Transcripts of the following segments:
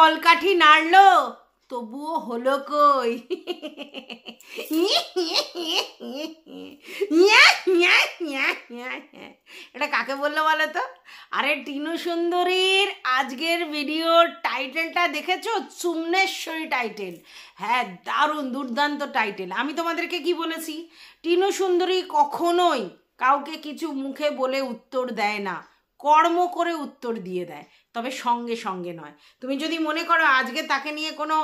কলকাঠি নাড়লো তবুও হলো কই। এটা কাকে বললো বলো তো? আরে টিনু সুন্দরীর আজকের ভিডিওর টাইটেলটা দেখেছো? চুমনেশ্বরী টাইটেল। হ্যাঁ, দারুণ দুর্দান্ত টাইটেল। আমি তোমাদেরকে কি বলেছি? টিনু সুন্দরী কখনোই কাউকে কিছু মুখে বলে উত্তর দেয় না, কর্ম করে উত্তর দিয়ে দেয়, তবে সঙ্গে সঙ্গে নয়। তুমি যদি মনে করো আজকে তাকে নিয়ে কোনো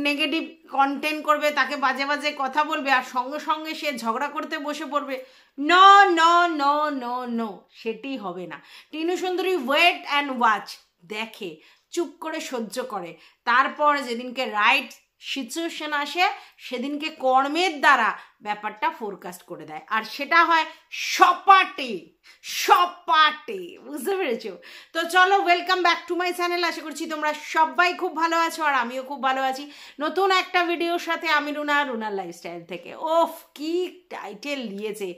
নেগেটিভ কন্টেন্ট করবে, তাকে বাজে বাজে কথা বলবে আর সঙ্গে সঙ্গে সে ঝগড়া করতে বসে পড়বে, no no no no no, সেটি হবে না। টিনু সুন্দরী ওয়েট অ্যান্ড ওয়াচ, দেখে, চুপ করে সহ্য করে, তারপর যেদিনকে রাইট সিচুয়েশন আসে সেদিনকে কর্মের দ্বারা ব্যাপারটা ফোরকাস্ট করে দেয়, আর সেটা হয় সপাটে সপাটে। বুঝতে পেরেছো? তো চলো, welcome back to my channel. আশা করছি তোমরা সবাই খুব ভালো আছো আর আমিও খুব ভালো আছি। নতুন একটা ভিডিওর সাথে আমি রুনার লাইফস্টাইল থেকে। ওফ, কি টাইটেল দিয়েছে,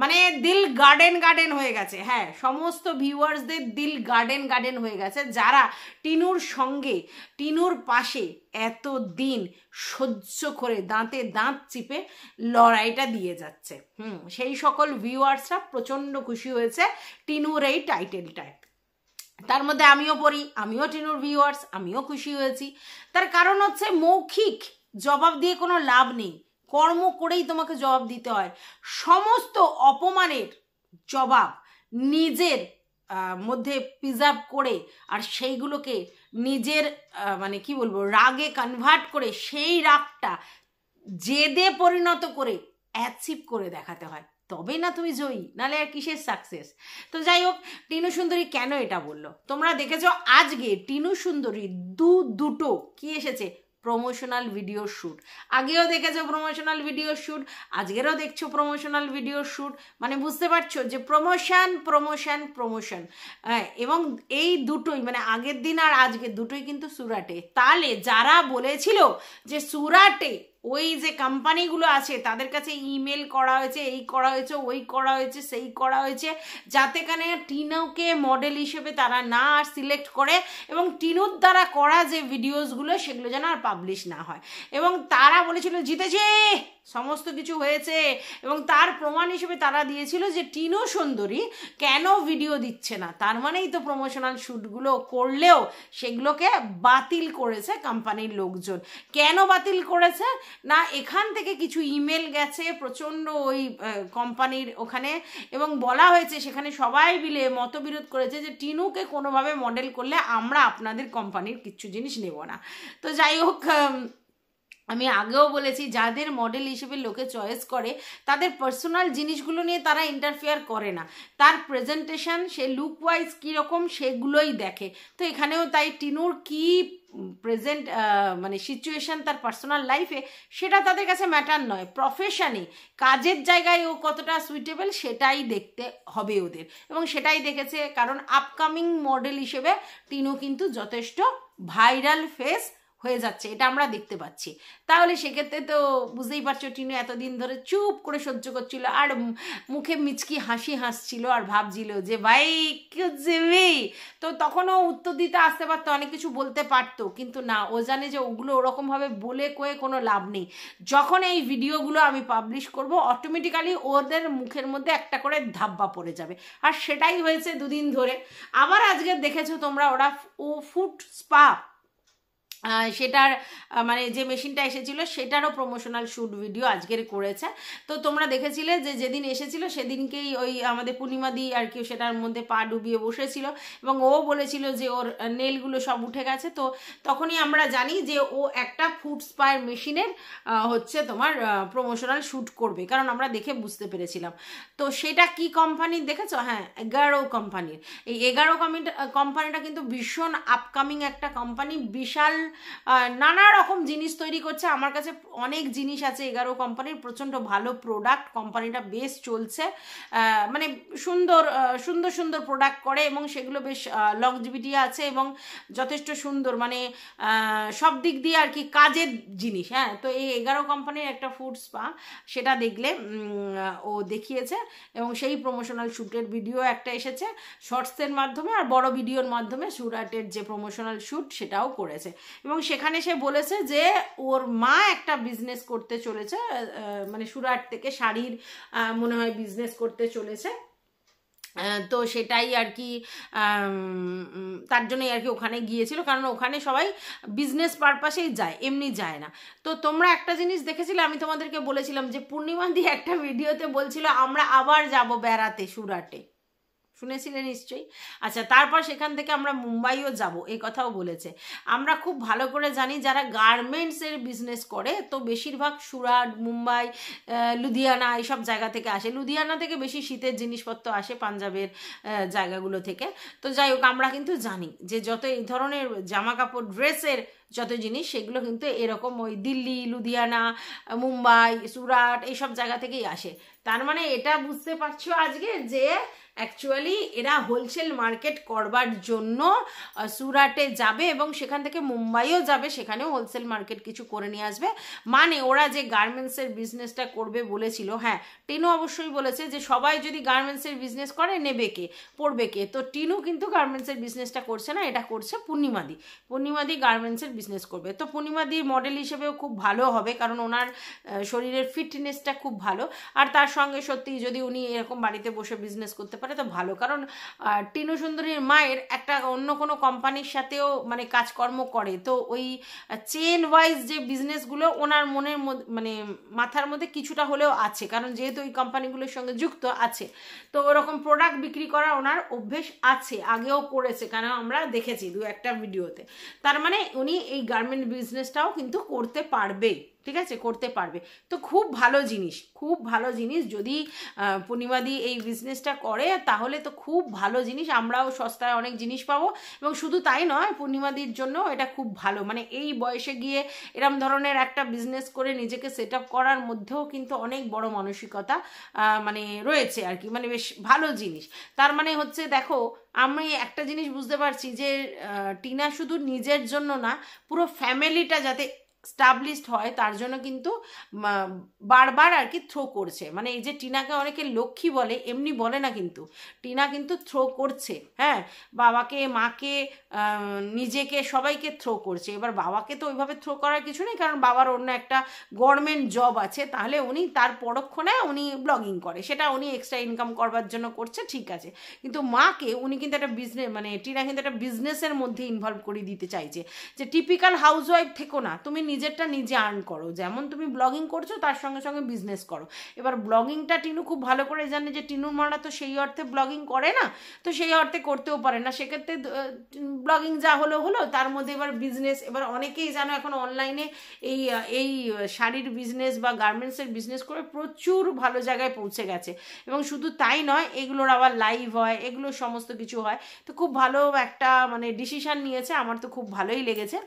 মানে দিল গার্ডেন গার্ডেন হয়ে গেছে। হ্যাঁ, সমস্ত ভিউয়ার্সদের দিল গার্ডেন গার্ডেন হয়ে গেছে, যারা টিনুর সঙ্গে, টিনুর পাশে এত দিন সহ্য করে দাঁতে দাঁত চিপে লড়াইটা দিয়ে যাচ্ছে। সেই সকল ভিউয়ার্সরা প্রচণ্ড খুশি হয়েছে টিনুর এই টাইটেলটায়। তার মধ্যে আমিও পড়ি, আমিও টিনুর ভিউয়ার্স, আমিও খুশি হয়েছি। তার কারণ হচ্ছে মৌখিক জবাব দিয়ে কোনো লাভ নেই, কর্ম করেই তোমাকে জবাব দিতে হয়। সমস্ত অপমানের জবাব নিজের মধ্যে প্রিজার্ভ করে আর সেইগুলোকে নিজের মানে কি বলবো, রাগে কনভার্ট করে সেই রাগটা জেদে পরিণত করে অ্যাচিভ করে দেখাতে হয়, তবেই না তুমি জয়ী, নাহলে আর কিসের সাকসেস। তো যাই হোক, টিনু সুন্দরী কেন এটা বললো তোমরা দেখেছো? আজকে টিনু সুন্দরী দুটো কি এসেছে? Promotional video shoot. আগেও দেখেছো প্রমোশনাল ভিডিও শ্যুট, আজকেরও দেখছো প্রমোশনাল ভিডিও শ্যুট। মানে বুঝতে পারছো যে প্রমোশন প্রমোশন প্রমোশন। এবং এই দুটোই মানে আগের দিন আর আজকে দুটোই কিন্তু সুরাটে। তাহলে যারা বলেছিল যে সুরাটে ওই যে কোম্পানিগুলো আছে তাদের কাছে ইমেল করা হয়েছে, এই করা হয়েছে, ওই করা হয়েছে, সেই করা হয়েছে, যাতে কানে টিনুকে মডেল হিসেবে তারা না সিলেক্ট করে এবং টিনুর দ্বারা করা যে ভিডিওসগুলো সেগুলো যেন আর পাবলিশ না হয়। এবং তারা বলেছিল জিতেছে, সমস্ত কিছু হয়েছে, এবং তার প্রমাণ হিসেবে তারা দিয়েছিল যে টিনু সুন্দরী কেন ভিডিও দিচ্ছে না। তার মানেই তো প্রমোশনাল শ্যুটগুলো করলেও সেগুলোকে বাতিল করেছে কোম্পানির লোকজন। কেন বাতিল করেছে না, এখান থেকে কিছু ইমেল গেছে প্রচণ্ড ওই কোম্পানির ওখানে, এবং বলা হয়েছে সেখানে সবাই মিলে মতবিরোধ করেছে যে টিনুকে কোনোভাবে মডেল করলে আমরা আপনাদের কোম্পানির কিছু জিনিস নেব না। তো যাই হোক, আমি আগেও বলেছি যাদের মডেল হিসেবে লোকে চয়েস করে তাদের পার্সোনাল জিনিসগুলো নিয়ে তারা ইন্টারফেয়ার করে না, তার প্রেজেন্টেশন সে লুক ওয়াইজ কীরকম সেগুলোই দেখে। তো এখানেও তাই টিনুর কি প্রেজেন্ট মানে সিচুয়েশান তার পার্সোনাল লাইফে সেটা তাদের কাছে ম্যাটার নয়, প্রফেশনে কাজের জায়গায় ও কতটা সুইটেবল সেটাই দেখতে হবে ওদের, এবং সেটাই দেখেছে। কারণ আপকামিং মডেল হিসেবে টিনু কিন্তু যথেষ্ট ভাইরাল ফেস হয়ে যাচ্ছে, এটা আমরা দেখতে পাচ্ছি। তাহলে সেক্ষেত্রে তো বুঝতেই পারছো টিনু এতদিন ধরে চুপ করে সহ্য করছিল আর মুখে মিচকি হাসি হাসছিল আর ভাবছিল যে ভাই কিউজিমি, তো তখনও উত্তর দিতে আসতে পারতো, অনেক কিছু বলতে পারতো, কিন্তু না, ও জানে যে ওগুলো ওরকমভাবে বলে কয়ে কোনো লাভ নেই। যখন এই ভিডিওগুলো আমি পাবলিশ করব অটোমেটিক্যালি ওদের মুখের মধ্যে একটা করে ধাব্বা পড়ে যাবে, আর সেটাই হয়েছে দুদিন ধরে। আবার আজকে দেখেছো তোমরা ওরা ফুড স্পা সেটার মানে যে মেশিনটা এসেছিল সেটারও প্রমোশনাল শ্যুট ভিডিও আজকের করেছে। তো তোমরা দেখেছিলে যে যেদিন এসেছিল সেদিনকেই ওই আমাদের পূর্ণিমাদি আর কি সেটার মধ্যে পা ডুবিয়ে বসেছিল এবং ও বলেছিল যে ওর নেলগুলো সব উঠে গেছে। তো তখনই আমরা জানি যে ও একটা ফুড স্পায়ের মেশিনের হচ্ছে তোমার প্রমোশনাল শ্যুট করবে, কারণ আমরা দেখে বুঝতে পেরেছিলাম। তো সেটা কি কোম্পানির দেখেছো? হ্যাঁ, 11 কোম্পানির। এই 11 কোম্পানিটা কিন্তু ভীষণ আপকামিং একটা কোম্পানি, বিশাল নানা রকম জিনিস তৈরি করছে। আমার কাছে অনেক জিনিস আছে 11 কোম্পানির, প্রচণ্ড ভালো প্রোডাক্ট, কোম্পানিটা বেশ চলছে, মানে সুন্দর সুন্দর সুন্দর প্রোডাক্ট করে এবং সেগুলো বেশ লংজিভিটি আছে এবং যথেষ্ট সুন্দর, মানে সব দিক দিয়ে আর কি কাজের জিনিস। হ্যাঁ, তো এই 11 কোম্পানির একটা ফুড স্পা, সেটা দেখলে ও দেখিয়েছে এবং সেই প্রমোশনাল শ্যুটের ভিডিও একটা এসেছে শর্টসের মাধ্যমে, আর বড় ভিডিওর মাধ্যমে সুরাটের যে প্রমোশনাল শ্যুট সেটাও করেছে এবং সেখানে সে বলেছে যে ওর মা একটা বিজনেস করতে চলেছে, মানে সুরাট থেকে শাড়ির মনে হয় বিজনেস করতে চলেছে। তো সেটাই আর কি, তার জন্যই আর কি ওখানে গিয়েছিল, কারণ ওখানে সবাই বিজনেস পারপাসেই যায়, এমনি যায় না। তো তোমরা একটা জিনিস দেখেছিলে, আমি তোমাদেরকে বলেছিলাম যে পূর্ণিমা দি একটা ভিডিওতে বলছিল আমরা আবার যাব বেড়াতে সুরাটে, শুনেছিলে নিশ্চয়ই। আচ্ছা, তারপর সেখান থেকে আমরা মুম্বাইও যাব, এই কথাও বলেছে। আমরা খুব ভালো করে জানি যারা গার্মেন্টসের বিজনেস করে, তো বেশিরভাগ সুরাট, মুম্বাই, লুধিয়ানা এইসব জায়গা থেকে আসে। লুধিয়ানা থেকে বেশি শীতের জিনিসপত্র আসে, পাঞ্জাবের জায়গাগুলো থেকে। তো যাই হোক, আমরা কিন্তু জানি যে যত এই ধরনের জামা কাপড়, ড্রেসের যত জিনিস, সেগুলো কিন্তু এরকম ওই দিল্লি, লুধিয়ানা, মুম্বাই, সুরাট এইসব জায়গা থেকেই আসে। তার মানে এটা বুঝতে পারছো আজকে যে অ্যাকচুয়ালি এরা হোলসেল মার্কেট করবার জন্য সুরাটে যাবে এবং সেখান থেকে মুম্বাইও যাবে, সেখানেও হোলসেল মার্কেট কিছু করে নিয়ে আসবে। মানে ওরা যে গার্মেন্টসের বিজনেসটা করবে বলেছিল, হ্যাঁ টিনু অবশ্যই বলেছে যে সবাই যদি গার্মেন্টসের বিজনেস করে নেবে কে, পড়বে কে। তো টিনু কিন্তু গার্মেন্টসের বিজনেসটা করছে না, এটা করছে পূর্ণিমাদি। পূর্ণিমাদি গার্মেন্টসের বিজনেস করবে। তো পূর্ণিমাদি মডেল হিসেবেও খুব ভালো হবে, কারণ ওনার শরীরের ফিটনেসটা খুব ভালো। আর তার সঙ্গে সত্যি যদি উনি এরকম বাড়িতে বসে বিজনেস করতে পারে তো ভালো, কারণ টিনু সুন্দরীর মায়ের একটা অন্য কোনো কোম্পানির সাথেও মানে কাজকর্ম করে, তো ওই চেন ওয়াইজ যে বিজনেসগুলো ওনার মনের মধ্যে, মানে মাথার মধ্যে কিছুটা হলেও আছে, কারণ যেহেতু ওই কোম্পানিগুলোর সঙ্গে যুক্ত আছে, তো ওরকম প্রোডাক্ট বিক্রি করা ওনার অভ্যেস আছে, আগেও করেছে, কারণ আমরা দেখেছি দু একটা ভিডিওতে। তার মানে উনি এই গার্মেন্ট বিজনেসটাও কিন্তু করতে পারবে, ঠিক আছে, করতে পারবে। তো খুব ভালো জিনিস, খুব ভালো জিনিস। যদি পূর্ণিমাদি এই বিজনেসটা করে তাহলে তো খুব ভালো জিনিস, আমরাও সস্তায় অনেক জিনিস পাবো। এবং শুধু তাই নয়, পূর্ণিমাদির জন্য এটা খুব ভালো, মানে এই বয়সে গিয়ে এরম ধরনের একটা বিজনেস করে নিজেকে সেট আপ করার মধ্যেও কিন্তু অনেক বড় মানসিকতা মানে রয়েছে আর কি, মানে বেশ ভালো জিনিস। তার মানে হচ্ছে দেখো, আমি একটা জিনিস বুঝতে পারছি যে টিনা শুধু নিজের জন্য না, পুরো ফ্যামিলিটা যাতে স্টাবলিশড হয় তার জন্য কিন্তু বারবার আর কি থ্রো করছে। মানে এই যে টিনাকে অনেকে লক্ষ্মী বলে, এমনি বলে না, কিন্তু টিনা কিন্তু থ্রো করছে। হ্যাঁ, বাবাকে, মাকে, নিজেকে, সবাইকে থ্রো করছে। এবার বাবাকে তো ওইভাবে থ্রো করার কিছু নেই, কারণ বাবার অন্য একটা গভর্নমেন্ট জব আছে, তাহলে উনি তার পরক্ষণে উনি ব্লগিং করে, সেটা উনি এক্সট্রা ইনকাম করবার জন্য করছে, ঠিক আছে। কিন্তু মাকে উনি কিন্তু একটা বিজনেস, মানে টিনা কিন্তু একটা বিজনেসের মধ্যে ইনভলভ করে দিতে চাইছে, যে টিপিক্যাল হাউসওয়াইফ থেকো না, তুমি নিজেরটা নিজে আর্ন করো, যেমন তুমি ব্লগিং করছো তার সঙ্গে সঙ্গে বিজনেস করো। এবার ব্লগিংটা টিনু খুব ভালো করে জানে যে টিনুর মারা তো সেই অর্থে ব্লগিং করে না, তো সেই অর্থে করতেও পারে না, সেক্ষেত্রে ব্লগিং যা হলো হলো, তার মধ্যে এবার বিজনেস। এবার অনেকেই জানো এখন অনলাইনে এই শাড়ির বিজনেস বা গার্মেন্টসের বিজনেস করে প্রচুর ভালো জায়গায় পৌঁছে গেছে। এবং শুধু তাই নয়, এগুলোর আবার লাইভ হয়, এগুলো সমস্ত কিছু হয়। তো খুব ভালো একটা মানে ডিসিশন নিয়েছে, আমার তো খুব ভালোই লেগেছে।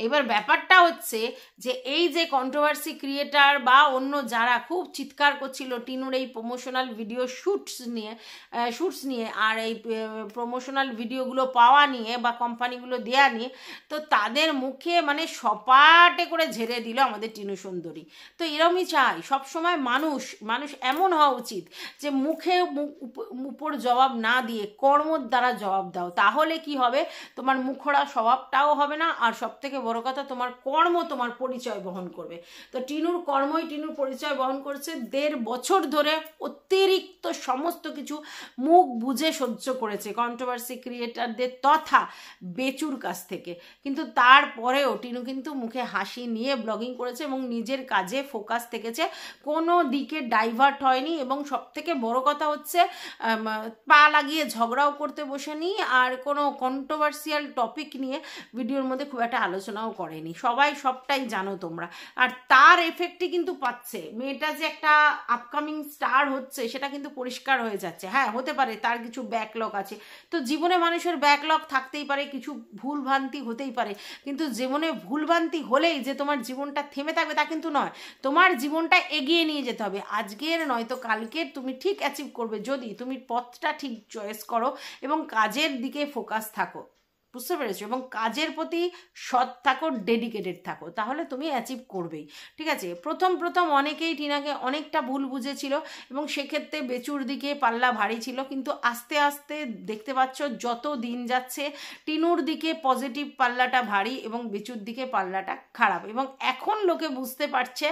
এবার ব্যাপারটা হচ্ছে যে এই যে কন্ট্রোভার্সি ক্রিয়েটার বা অন্য যারা খুব চিৎকার করছিল টিনুর এই প্রমোশনাল ভিডিও শুটস নিয়ে আর এই প্রমোশনাল ভিডিওগুলো পাওয়া নিয়ে বা কোম্পানিগুলো দেয়া নিয়ে, তো তাদের মুখে মানে সপাটে করে ঝেড়ে দিল আমাদের টিনু সুন্দরী। তো এরমই চাই সবসময়, মানুষ এমন হওয়া উচিত যে মুখে উপর জবাব না দিয়ে কর্মর দ্বারা জবাব দাও, তাহলে কি হবে, তোমার মুখরা স্বভাবটাও হবে না, আর সব থেকে বড় কথা তোমার কর্ম তোমার পরিচয় বহন করবে। তো টিনুর কর্মই টিনুর পরিচয় বহন করছে। 1.5 বছর ধরে অতিরিক্ত সমস্ত কিছু মুখ বুঝে সহ্য করেছে কন্ট্রোভার্সি ক্রিয়েটারদের তথা বেচুর কাছ থেকে, কিন্তু তারপরেও টিনু কিন্তু মুখে হাসি নিয়ে ব্লগিং করেছে এবং নিজের কাজে ফোকাস থেকেছে, কোনো দিকে ডাইভার্ট হয়নি। এবং সব থেকে বড় কথা হচ্ছে পা লাগিয়ে ঝগড়াও করতে বসেনি, আর কোনো কন্ট্রোভার্সিয়াল টপিক নিয়ে ভিডিওর মধ্যে খুব একটা আলোচনা আলোচনাও করেনি, সবাই সবটাই জানো তোমরা। আর তার এফেক্টই কিন্তু পাচ্ছে মেয়েটা, যে একটা আপকামিং স্টার হচ্ছে সেটা কিন্তু পরিষ্কার হয়ে যাচ্ছে। হ্যাঁ, হতে পারে তার কিছু ব্যাকলগ আছে, তো জীবনে মানুষের ব্যাকলগ থাকতেই পারে, কিছু ভুলভ্রান্তি হতেই পারে, কিন্তু জীবনে ভুলভ্রান্তি হলেই যে তোমার জীবনটা থেমে থাকবে তা কিন্তু নয়। তোমার জীবনটা এগিয়ে নিয়ে যেতে হবে, আজকের নয়তো কালকের তুমি ঠিক অ্যাচিভ করবে যদি তুমি পথটা ঠিক চয়েস করো এবং কাজের দিকে ফোকাস থাকো, বুঝতে পেরেছো, এবং কাজের প্রতি সৎ থাকো, ডেডিকেটেড থাকো, তাহলে তুমি অ্যাচিভ করবেই। ঠিক আছে, প্রথম অনেকেই টিনাকে অনেকটা ভুল বুঝেছিল এবং সেক্ষেত্রে বেচুর দিকে পাল্লা ভারী ছিল, কিন্তু আস্তে আস্তে দেখতে পাচ্ছ যত দিন যাচ্ছে টিনুর দিকে পজিটিভ পাল্লাটা ভারী এবং বেচুর দিকে পাল্লাটা খারাপ, এবং এখন লোকে বুঝতে পারছে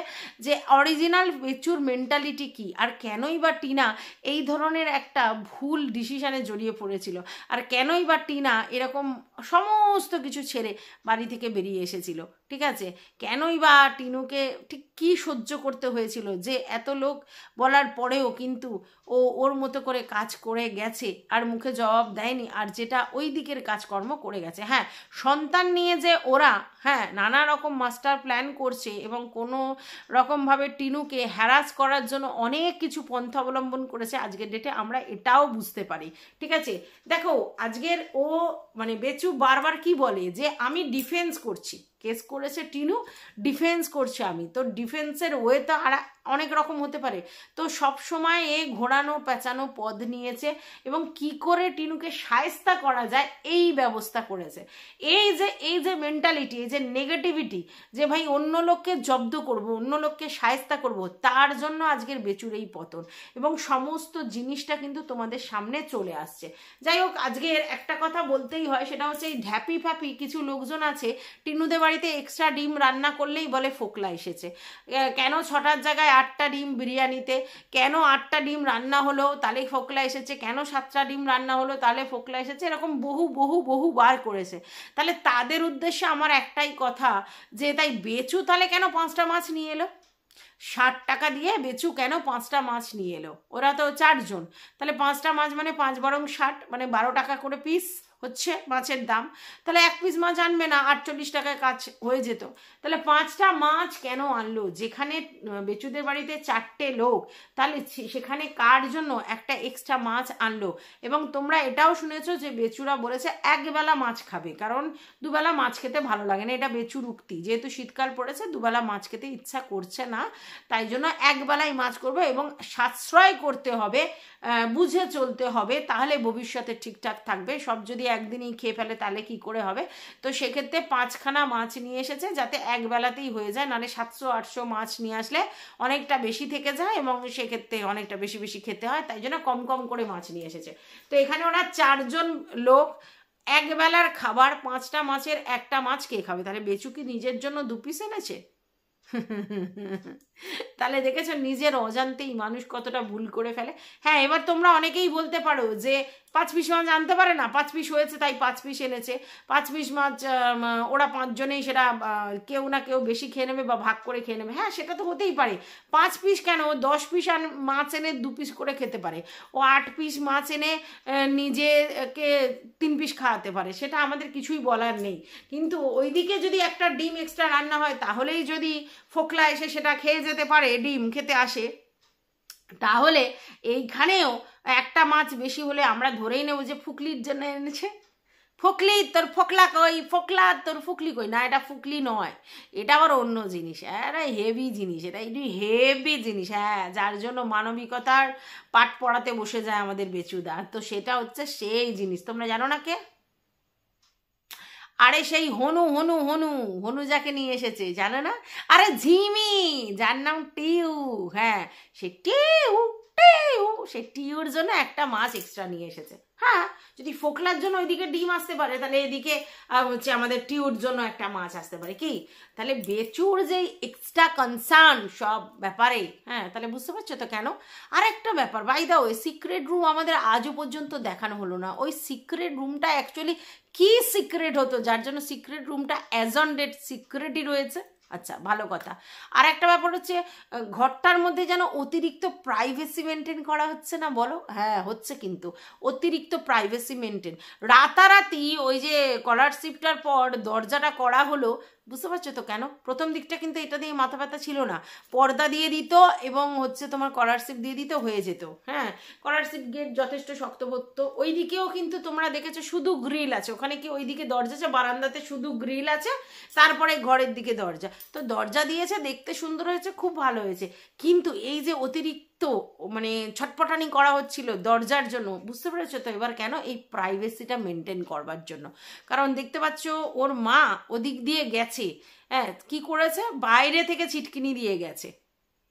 যে অরিজিনাল বেচুর মেন্টালিটি কি, আর কেনই বা টিনা এই ধরনের একটা ভুল ডিসিশনে জড়িয়ে পড়েছিল, আর কেনই বা টিনা এরকম সমস্ত কিছু ছেড়ে বাড়ি থেকে বেরিয়ে এসেছিল। ঠিক আছে, কেনই বা টিনুকে ঠিক কী সহ্য করতে হয়েছিল যে এত লোক বলার পরেও কিন্তু ও ওর মতো করে কাজ করে গেছে আর মুখে জবাব দেয়নি, আর যেটা ওই দিকের কাজকর্ম করে গেছে। হ্যাঁ, সন্তান নিয়ে যে ওরা নানা রকম মাস্টার প্ল্যান করছে এবং কোনো রকমভাবে টিনুকে হ্যারাস করার জন্য অনেক কিছু পন্থা অবলম্বন করেছে, আজকের ডেটে আমরা এটাও বুঝতে পারি। ঠিক আছে, দেখো আজকের ও বেচু বারবার কি বলে যে আমি ডিফেন্স করছি, কেস করেছে টিনু, ডিফেন্স করছে আমি, তো ডিফেন্সের ওয়ে তো আর অনেক রকম হতে পারে, তো সব সময় এ ঘোরানো পেঁচানো পদ নিয়েছে এবং কি করে টিনুকে শায়েস্তা করা যায় এই ব্যবস্থা করেছে। এই যে মেন্টালিটি, এই যে নেগেটিভিটি, যে ভাই অন্য লোককে জব্দ করব, অন্য লোককে শায়েস্তা করব, তার জন্য আজকের বেচুর এই পতন, এবং সমস্ত জিনিসটা কিন্তু তোমাদের সামনে চলে আসছে। যাই হোক, আজকের একটা কথা বলতেই হয়, সেটা হচ্ছে এই ঢ্যাপি ফ্যাপি কিছু লোকজন আছে টিনুদের বাড়িতে এক্সট্রা ডিম রান্না করলেই বলে ফোকলা এসেছে। কেন 6টার জায়গায় 8টা ডিম বিরিয়ানিতে, কেন 8টা ডিম রান্না হলো তাহলে ফোকলা এসেছে, কেন 7টা ডিম রান্না হলো তাহলে ফোকলা এসেছে, এরকম বহু বার করেছে। তাহলে তাদের উদ্দেশ্যে আমার একটাই কথা, যে তাই বেচু তাহলে কেন 5টা মাছ নিয়ে এলো? 60 টাকা দিয়ে বেচু কেন 5টা মাছ নিয়ে এলো? ওরা তো 4 জন, তাহলে 5টা মাছ মানে 5 বারং 60, মানে 12 টাকা করে পিস হচ্ছে মাছের দাম, তাহলে এক পিস মাছ আনবে না, 48 টাকায় কাজ হয়ে যেত। তাহলে 5টা মাছ কেন আনলো? যেখানে বেচুদের বাড়িতে 4টে লোক, তাহলে সেখানে কার জন্য একটা এক্সট্রা মাছ আনলো? এবং তোমরা এটাও শুনেছো যে বেচুরা বলেছে একবেলা মাছ খাবে, কারণ দুবেলা মাছ খেতে ভালো লাগে না, এটা বেচুর উক্তি, যেহেতু শীতকাল পড়েছে দুবেলা মাছ খেতে ইচ্ছা করছে না, তাই জন্য একবেলাই মাছ করবে এবং সাশ্রয় করতে হবে, বুঝে চলতে হবে, তাহলে ভবিষ্যতে ঠিকঠাক থাকবে। সব যদি একদিনই খেয়ে ফেলে তাহলে কি করে হবে? তো সেক্ষেত্রে 5খানা মাছ নিয়ে এসেছে যাতে একবেলাতেই হয়ে যায়, নাহলে 700-800 মাছ নিয়ে আসলে অনেকটা বেশি থেকে যায় এবং সেক্ষেত্রে অনেকটা বেশি খেতে হয়, তাই জন্য কম করে মাছ নিয়ে এসেছে। তো এখানে ওরা 4 জন লোক, একবেলার খাবার, 5টা মাছের একটা মাছ কে খাবে? তাহলে বেচু কি নিজের জন্য 2 পিস এনেছে? তাহলে দেখেছো নিজের অজান্তেই মানুষ কতটা ভুল করে ফেলে। হ্যাঁ, এবার তোমরা অনেকেই বলতে পারো যে 5 পিস মাছ আনতে পারে না, 5 পিস হয়েছে তাই 5 পিস এনেছে, 5 পিস মাছ ওরা 5 জনেই সেটা কেউ না কেউ বেশি খেয়ে নেবে বা ভাগ করে খেয়ে নেবে। হ্যাঁ, সেটা তো হতেই পারে, 5 পিস কেন, 10 পিস মাছ এনে 2 পিস করে খেতে পারে, ও 8 পিস মাছ এনে নিজেকে 3 পিস খাওয়াতে পারে, সেটা আমাদের কিছুই বলার নেই। কিন্তু ওইদিকে যদি একটা ডিম এক্সট্রা রান্না হয়, তাহলেই যদি ফোকলা এসে সেটা খেয়ে যেতে পারে, ডিম খেতে আসে, তাহলে এইখানেও একটা মাছ বেশি হলে আমরা ধরেই নেব যে ফুকলির জন্য এনেছে। ফকলি তোর ফোকলা কই, ফোকলা তোর ফুকলি কই, না এটা ফুকলি নয়, এটা আবার অন্য জিনিস, এটা হেভি জিনিস, এটা একটু হেভি জিনিস। হ্যাঁ, যার জন্য মানবিকতার পাঠ পড়াতে বসে যায় আমাদের বেচুদা, তো সেটা হচ্ছে সেই জিনিস। তোমরা জানো না কে? আরে সেই হনু যাকে নিয়ে এসেছে, জানো না? আরে ঝিমি, যার নাম টিউ। হ্যাঁ, সে টিউর জন্য একটা মাছ এক্সট্রা নিয়ে এসেছে। হ্যাঁ, যদি ফোকলার জন্য ওইদিকে ডিম আসতে পারে, তাহলে এদিকে হচ্ছে আমাদের টিউর জন্য একটা মাছ আসতে পারে। কি তাহলে বেচুর যে এক্সট্রা কনসার্ন সব ব্যাপারে, হ্যাঁ, তাহলে বুঝতে পারছো তো কেন। আর একটা ব্যাপার, by the way, secret room আমাদের আজও পর্যন্ত দেখানো হলো না। ওই সিক্রেট রুমটা অ্যাকচুয়ালি কি সিক্রেট হতো, যার জন্য সিক্রেট রুমটা অ্যাজ অন ডেট সিক্রেটই রয়েছে? আচ্ছা, ভালো কথা। আর একটা ব্যাপার হচ্ছে ঘরটার মধ্যে যেন অতিরিক্ত প্রাইভেসি মেনটেন করা হচ্ছে না বলো? হ্যাঁ হচ্ছে, কিন্তু অতিরিক্ত প্রাইভেসি মেনটেন। রাতারাতি ওই যে স্কলারশিপটার পর দরজাটা করা হলো, বুঝতে পারছো তো কেন? প্রথম দিকটা কিন্তু এটা দিয়ে মাথা ব্যথা ছিল না, পর্দা দিয়ে দিত এবং হচ্ছে তোমার স্কলারশিপ দিয়ে দিত, হয়ে যেত। হ্যাঁ, স্কলারশিপ গেট যথেষ্ট শক্তপোক্ত। ওই দিকেও কিন্তু তোমরা দেখেছো শুধু গ্রিল আছে, ওখানে কি ওই দিকে দরজা আছে, বারান্দাতে শুধু গ্রিল আছে, তারপরে ঘরের দিকে দরজা। তো দরজা দিয়েছে, দেখতে সুন্দর হয়েছে, খুব ভালো হয়েছে। কিন্তু এই যে অতিরিক্ত মানে ছটপটানি করা হচ্ছিল দরজার জন্য, বুঝতে পেরেছো তো এবার কেন? এই প্রাইভেসিটা মেনটেন করবার জন্য। কারণ দেখতে পাচ্ছ ওর মা ওদিক দিয়ে গেছে, হ্যাঁ কি করেছে, বাইরে থেকে ছিটকিনি দিয়ে গেছে,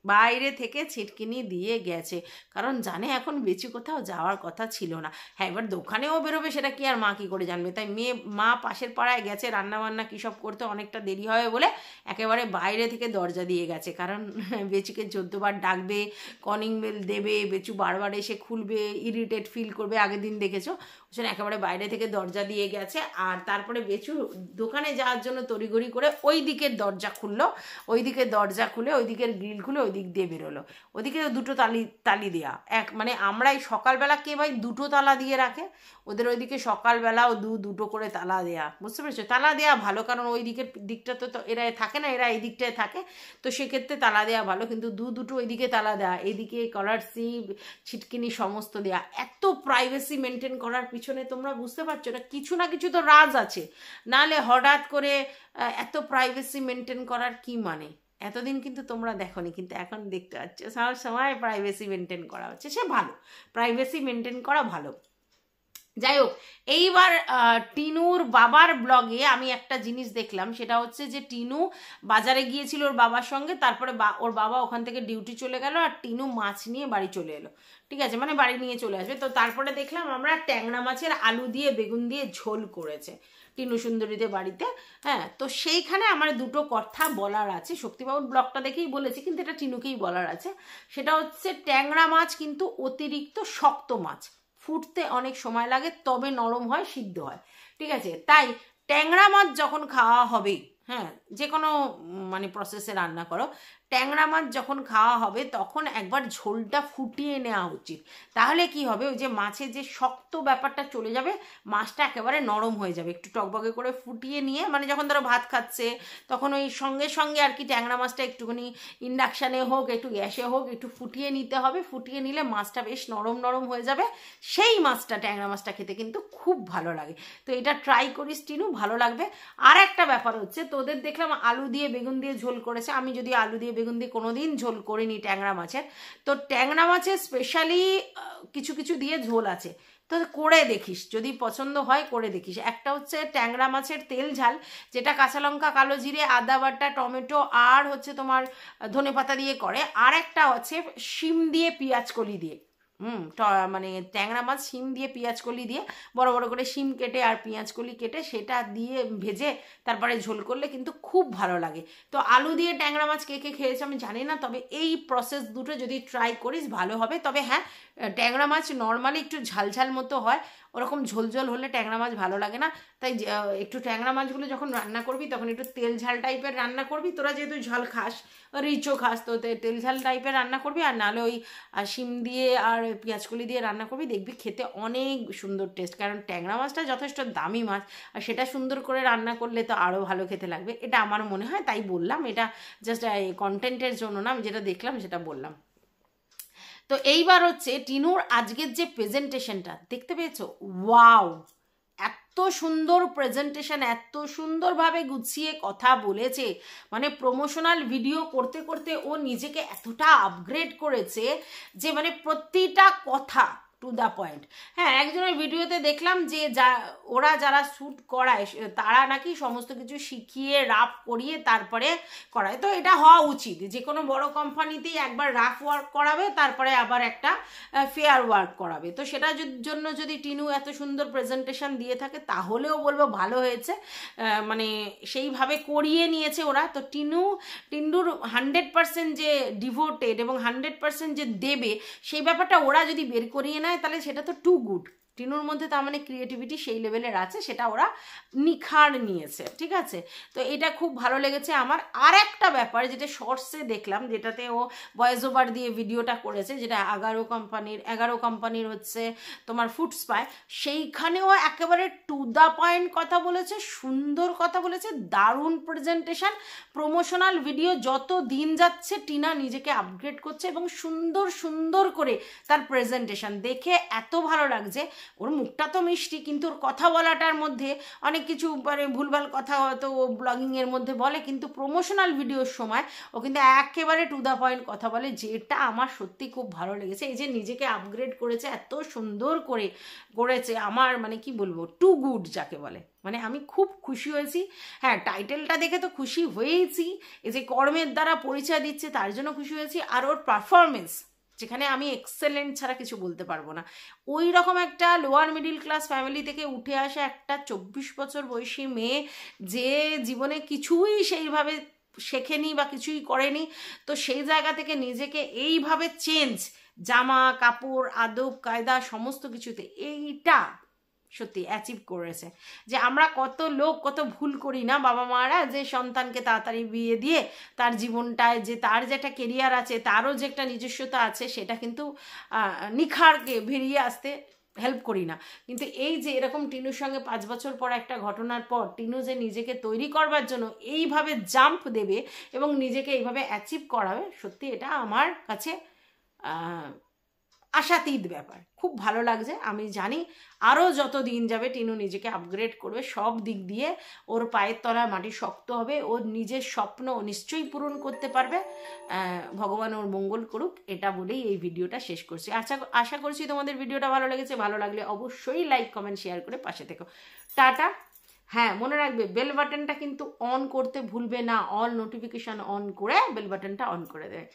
বাইরে থেকে ছিটকিনি দিয়ে গেছে, কারণ জানে এখন বেশি কোথাও যাওয়ার কথা ছিল না। হ্যাঁ, এবার দোকানেও বেরোবে সেটা কি আর মা কি করে জানবে, তাই মা পাশের পাড়ায় গেছে রান্না বান্না কী সব করতে, অনেকটা দেরি হবে বলে একেবারে বাইরে থেকে দরজা দিয়ে গেছে। কারণ বেচুকে 14বার ডাকবে, কলিং বেল দেবে, বেচু বারবার এসে খুলবে, ইরিটেট ফিল করবে, আগের দিন দেখেছো, সেটা একেবারে বাইরে থেকে দরজা দিয়ে গেছে। আর তারপরে বেচু দোকানে যাওয়ার জন্য তড়িঘড়ি করে ওই দিকের দরজা খুললো, ওই দিকের দরজা খুলে ওই দিকের গ্রিল খুলে ওই দিক দিয়ে বেরোলো। ওদিকে তো দুটো তালি দেওয়া, মানে আমরা এই সকালবেলা কে ভাই দুটো তালা দিয়ে রাখে, ওদের ওইদিকে সকালবেলাও দুটো করে তালা দেয়া, বুঝতে পেরেছো? তালা দেওয়া ভালো, কারণ ওই দিকটা তো এরা থাকে না, এরা এই দিকটায় থাকে, তো সেক্ষেত্রে তালা দেওয়া ভালো। কিন্তু দুটো ওইদিকে তালা দেওয়া, এইদিকে স্কলারশিপ ছিটকিনি সমস্ত দেওয়া, এত প্রাইভেসি মেনটেন করার পিছনে তোমরা বুঝতে পারছো না কিছু না কিছু তো রাজ আছে, নাহলে হঠাৎ করে এত প্রাইভেসি মেনটেন করার কি মানে? এতদিন কিন্তু তোমরা দেখোনি, কিন্তু এখন দেখতে পাচ্ছ সব সময় প্রাইভেসি মেনটেন করা হচ্ছে, সে ভালো, প্রাইভেসি মেনটেন করা ভালো। যাই হোক, এইবার টিনুর বাবার ব্লগে আমি একটা জিনিস দেখলাম, সেটা হচ্ছে যে টিনু বাজারে গিয়েছিল ওর বাবার সঙ্গে, তারপরে ওর বাবা ওখান থেকে ডিউটি চলে গেল, আর টিনু মাছ নিয়ে বাড়ি চলে এলো, ঠিক আছে, মানে বাড়ি নিয়ে চলে আসবে। তো তারপরে দেখলাম আমরা ট্যাংরা মাছের আলু দিয়ে বেগুন দিয়ে ঝোল করেছে টিনু সুন্দরীদের বাড়িতে। হ্যাঁ, তো সেইখানে আমার দুটো কথা বলার আছে, শক্তিবাবুর ব্লগটা দেখেই বলেছি, কিন্তু এটা টিনুকেই বলার আছে। সেটা হচ্ছে ট্যাংরা মাছ কিন্তু অতিরিক্ত শক্ত মাছ, ফুটতে অনেক সময় লাগে, তবে নরম হয়, সিদ্ধ হয়, ঠিক আছে? তাই ট্যাংরা মাছ যখন খাওয়া হবে, হ্যাঁ যে কোনো মানে প্রসেসে রান্না করো, ট্যাংরা মাছ যখন খাওয়া হবে তখন একবার ঝোলটা ফুটিয়ে নেওয়া উচিত। তাহলে কি হবে, ওই যে মাছের যে শক্ত ব্যাপারটা চলে যাবে, মাছটা একেবারে নরম হয়ে যাবে। একটু টকবগে করে ফুটিয়ে নিয়ে, মানে যখন ধরো ভাত খাচ্ছে তখন ওই সঙ্গে সঙ্গে আর কি ট্যাংরা মাছটা একটুখানি ইন্ডাকশানে হোক একটু গ্যাসে হোক একটু ফুটিয়ে নিতে হবে, ফুটিয়ে নিলে মাছটা বেশ নরম নরম হয়ে যাবে, সেই মাছটা ট্যাংরা মাছটা খেতে কিন্তু খুব ভালো লাগে। তো এটা ট্রাই করিস টিনু, ভালো লাগবে। আর একটা ব্যাপার হচ্ছে, তোদের দেখলাম আলু দিয়ে বেগুন দিয়ে ঝোল করেছে, আমি যদি আলু দিয়ে বেগুন দিয়ে কোনোদিন ঝোল করিনি ট্যাংরা মাছের, তো ট্যাংরা মাছের স্পেশালি কিছু কিছু দিয়ে ঝোল আছে, তো করে দেখিস, যদি পছন্দ হয় করে দেখিস। একটা হচ্ছে ট্যাংরা মাছের তেল ঝাল, যেটা কাঁচা লঙ্কা, কালো জিরে, আদা বাটা, টমেটো আর হচ্ছে তোমার ধনেপাতা দিয়ে করে। আর একটা হচ্ছে শিম দিয়ে পেঁয়াজ কলি দিয়ে, মানে ট্যাংরা মাছ শিম দিয়ে পেঁয়াজ কলি দিয়ে, বড় বড় করে শিম কেটে আর পেঁয়াজ কলি কেটে সেটা দিয়ে ভেজে তারপরে ঝোল করলে কিন্তু খুব ভালো লাগে। তো আলু দিয়ে ট্যাংরা মাছ কে কে খেয়েছে আমি জানি না, তবে এই প্রসেস দুটো যদি ট্রাই করিস ভালো হবে। তবে হ্যাঁ, ট্যাংরা মাছ নর্মালি একটু ঝালঝাল মতো হয়, ওরকম ঝোল ঝোল হলে ট্যাংরা মাছ ভালো লাগে না। তাই একটু ট্যাংরা মাছগুলো যখন রান্না করবি তখন একটু তেল ঝাল টাইপের রান্না করবি, তোরা যেহেতু ঝাল খাস, রিচও খাস, তো তেল ঝাল টাইপের রান্না করবি, আর নাহলে ওই শিম দিয়ে আর পেঁয়াজকলি দিয়ে রান্না করবি, দেখবি খেতে অনেক সুন্দর টেস্ট। কারণ ট্যাংরা মাছটা যথেষ্ট দামি মাছ, আর সেটা সুন্দর করে রান্না করলে তো আরও ভালো খেতে লাগবে, এটা আমার মনে হয়, তাই বললাম। এটা জাস্ট কন্টেন্টের জন্য না, আমি যেটা দেখলাম সেটা বললাম। তো এইবার হচ্ছে টিনুর আজকের যে প্রেজেন্টেশনটা দেখতে পেয়েছো, ওয়াও, এত সুন্দর প্রেজেন্টেশন, এত সুন্দরভাবে গুছিয়ে কথা বলেছে, মানে প্রমোশনাল ভিডিও করতে করতে ও নিজেকে এতটা আপগ্রেড করেছে যে মানে প্রতিটা কথা টু দ্য পয়েন্ট। হ্যাঁ, একজনের ভিডিওতে দেখলাম যে ওরা যারা শ্যুট করায় তারা নাকি সমস্ত কিছু শিখিয়ে রাফ করিয়ে তারপরে করায়, তো এটা হওয়া উচিত। যে কোনো বড় কোম্পানিতেই একবার রাফ ওয়ার্ক করাবে, তারপরে আবার একটা ফেয়ার ওয়ার্ক করাবে। তো সেটার জন্য যদি টিনু এত সুন্দর প্রেজেন্টেশন দিয়ে থাকে তাহলেও বলবো ভালো হয়েছে, মানে সেইভাবে করিয়ে নিয়েছে ওরা। তো টিন্ডুর 100% যে ডিভোটেড এবং 100% যে দেবে সেই ব্যাপারটা ওরা যদি বের করিয়ে নেয় তাহলে সেটা তো টু গুড, টিনুর মধ্যে তার মানে ক্রিয়েটিভিটি সেই লেভেলের আছে, সেটা ওরা নিখার নিয়েছে, ঠিক আছে। তো এটা খুব ভালো লেগেছে আমার। আর একটা ব্যাপার যেটা শর্টসে দেখলাম, যেটাতে ও ভয়েস ওভার দিয়ে ভিডিওটা করেছে, যেটা 11 কোম্পানির হচ্ছে তোমার ফুড স্পাই, সেইখানেও একেবারে টু দ্য পয়েন্ট কথা বলেছে, সুন্দর কথা বলেছে, দারুণ প্রেজেন্টেশন, প্রমোশনাল ভিডিও। যত দিন যাচ্ছে টিনা নিজেকে আপগ্রেড করছে এবং সুন্দর সুন্দর করে তার প্রেজেন্টেশন দেখে এত ভালো লাগছে। ওর মুখটা তো মিষ্টি, কিন্তু ওর কথা বলাটার মধ্যে অনেক কিছু মানে ভুলভাল কথা হয়তো ও ব্লগিংয়ের মধ্যে বলে, কিন্তু প্রমোশনাল ভিডিওর সময় ও কিন্তু একেবারে টু দ্য পয়েন্ট কথা বলে, যেটা আমার সত্যি খুব ভালো লেগেছে। এই যে নিজেকে আপগ্রেড করেছে, এত সুন্দর করে করেছে, আমার মানে কি বলবো, টু গুড যাকে বলে, মানে আমি খুব খুশি হয়েছি। হ্যাঁ, টাইটেলটা দেখে তো খুশি হয়েইছি, এই যে কর্মের দ্বারা পরিচয় দিচ্ছে তার জন্য খুশি হয়েছি, আর ওর পারফরমেন্স, যেখানে আমি এক্সেলেন্ট ছাড়া কিছু বলতে পারবো না। ওই রকম একটা লোয়ার মিডিল ক্লাস ফ্যামিলি থেকে উঠে আসা একটা 24 বছর বয়সী মেয়ে, যে জীবনে কিছুই সেইভাবে শেখেনি বা কিছুই করেনি, তো সেই জায়গা থেকে নিজেকে এইভাবে চেঞ্জ, জামা কাপড় আদব কায়দা সমস্ত কিছুতে, এইটা সত্যি অ্যাচিভ করেছে। যে আমরা কত লোক কত ভুল করি না বাবা মারা, যে সন্তানকে তাড়াতাড়ি বিয়ে দিয়ে তার জীবনটায় যে তার যে একটা কেরিয়ার আছে, তারও যে একটা নিজস্বতা আছে, সেটা কিন্তু নিখারকে বেরিয়ে আসতে হেল্প করি না। কিন্তু এই যে এরকম টিনুর সঙ্গে 5 বছর পর একটা ঘটনার পর টিনু যে নিজেকে তৈরি করবার জন্য এইভাবে জাম্প দেবে এবং নিজেকে এইভাবে অ্যাচিভ করাবে, সত্যি এটা আমার কাছে আশাতীত ব্যাপার, খুব ভালো লাগছে। আমি জানি আরও যত দিন যাবে টিনু নিজেকে আপগ্রেড করবে, সব দিক দিয়ে ওর পায়ের তলার মাটি শক্ত হবে, ওর নিজের স্বপ্ন নিশ্চয়ই পূরণ করতে পারবে। ভগবান ওর মঙ্গল করুক, এটা বলেই এই ভিডিওটা শেষ করছি। আশা করছি তোমাদের ভিডিওটা ভালো লেগেছে। ভালো লাগলে অবশ্যই লাইক কমেন্ট শেয়ার করে পাশে থেকো। টাটা। হ্যাঁ, মনে রাখবে বেল বাটনটা কিন্তু অন করতে ভুলবে না, অল নোটিফিকেশান অন করে বেল বাটনটা অন করে দেবে।